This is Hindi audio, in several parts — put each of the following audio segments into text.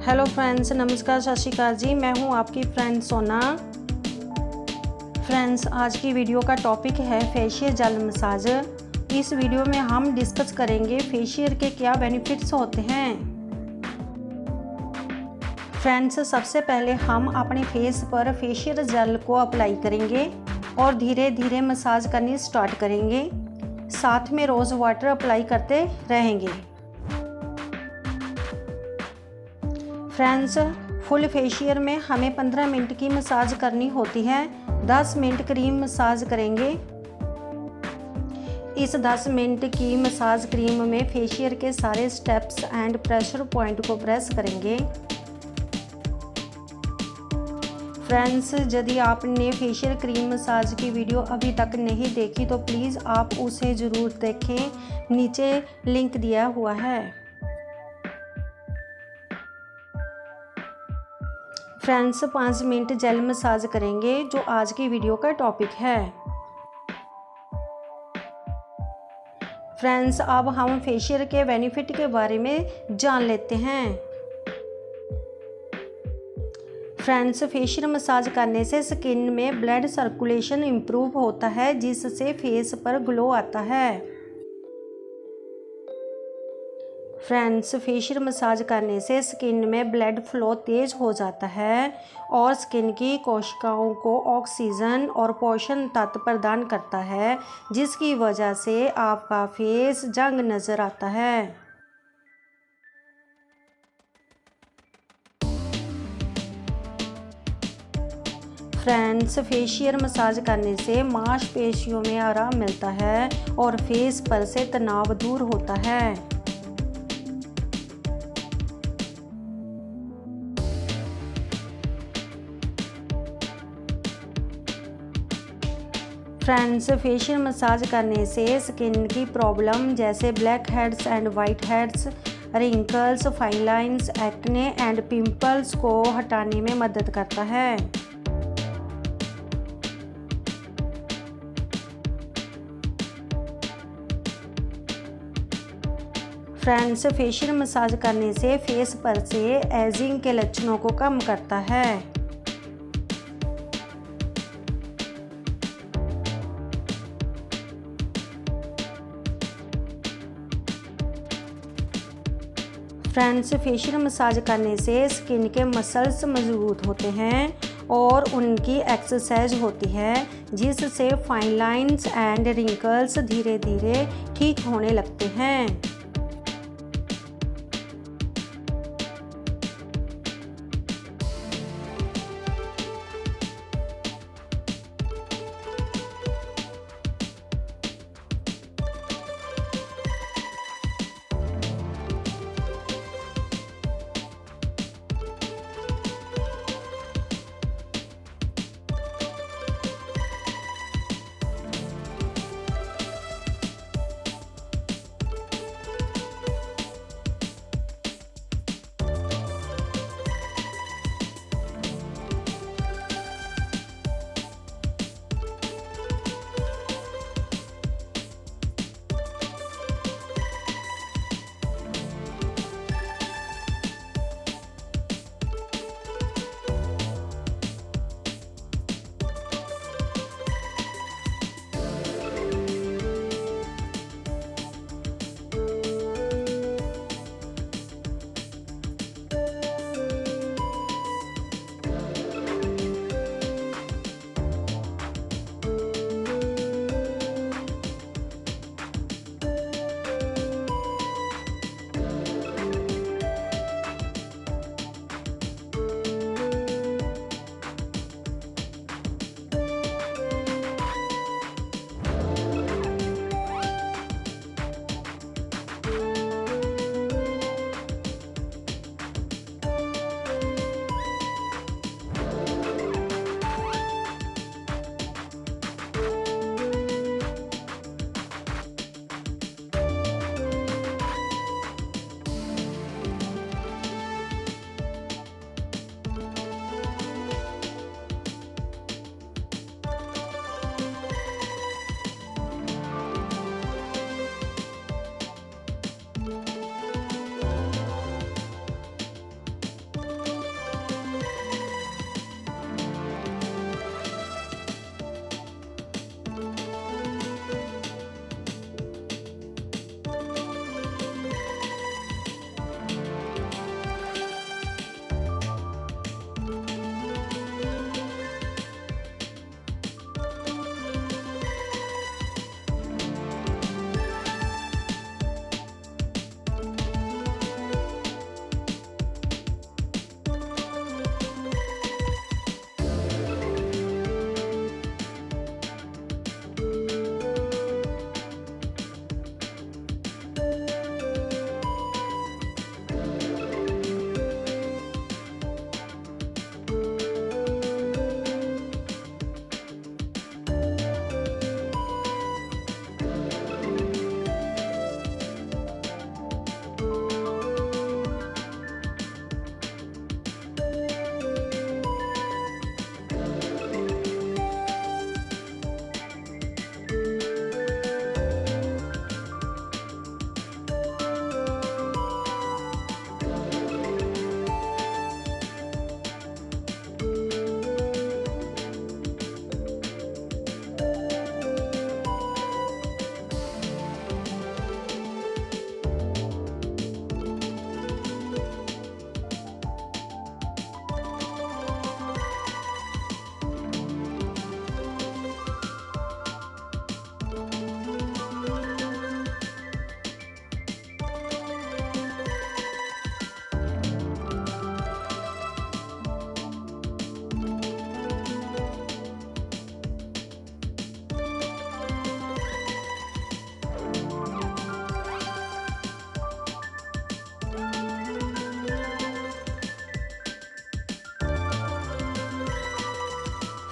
हेलो फ्रेंड्स, नमस्कार, सत श्री अकाल जी। मैं हूं आपकी फ्रेंड सोना। फ्रेंड्स, आज की वीडियो का टॉपिक है फेशियल जेल मसाज। इस वीडियो में हम डिस्कस करेंगे फेशियल के क्या बेनिफिट्स होते हैं। फ्रेंड्स, सबसे पहले हम अपने फेस पर फेशियल जेल को अप्लाई करेंगे और धीरे धीरे मसाज करनी स्टार्ट करेंगे। साथ में रोज़ वाटर अप्लाई करते रहेंगे। फ्रेंड्स, फुल फेशियल में हमें 15 मिनट की मसाज करनी होती है। 10 मिनट क्रीम मसाज करेंगे। इस 10 मिनट की मसाज क्रीम में फेशियल के सारे स्टेप्स एंड प्रेशर पॉइंट को प्रेस करेंगे। फ्रेंड्स, यदि आपने फेशियल क्रीम मसाज की वीडियो अभी तक नहीं देखी तो प्लीज़ आप उसे ज़रूर देखें, नीचे लिंक दिया हुआ है। फ्रेंड्स, 5 मिनट जेल मसाज करेंगे, जो आज की वीडियो का टॉपिक है। फ्रेंड्स, अब हम फेशियल के बेनिफिट के बारे में जान लेते हैं। फ्रेंड्स, फेशियल मसाज करने से स्किन में ब्लड सर्कुलेशन इम्प्रूव होता है, जिससे फेस पर ग्लो आता है। फ्रेंड्स, फेशियल मसाज करने से स्किन में ब्लड फ्लो तेज हो जाता है और स्किन की कोशिकाओं को ऑक्सीजन और पोषण तत्व प्रदान करता है, जिसकी वजह से आपका फेस यंग नज़र आता है। फ्रेंड्स, फेशियल मसाज करने से मांसपेशियों में आराम मिलता है और फेस पर से तनाव दूर होता है। फ्रेंड्स, फेशियल मसाज करने से स्किन की प्रॉब्लम जैसे black heads and white heads, wrinkles, fine lines, acne and pimples को हटाने में मदद करता है। फ्रेंड्स, फेशियल मसाज करने से फेस पर से एजिंग के लक्षणों को कम करता है। फ्रेंड्स, फेशियल मसाज करने से स्किन के मसल्स मजबूत होते हैं और उनकी एक्सरसाइज होती है, जिससे फाइन लाइन्स एंड रिंकल्स धीरे धीरे ठीक होने लगते हैं।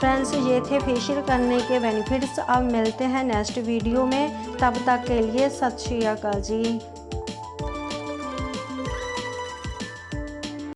फ्रेंड्स, ये थे फेशियल करने के बेनिफिट्स। अब मिलते हैं नेक्स्ट वीडियो में, तब तक के लिए सत श्री अकाल जी।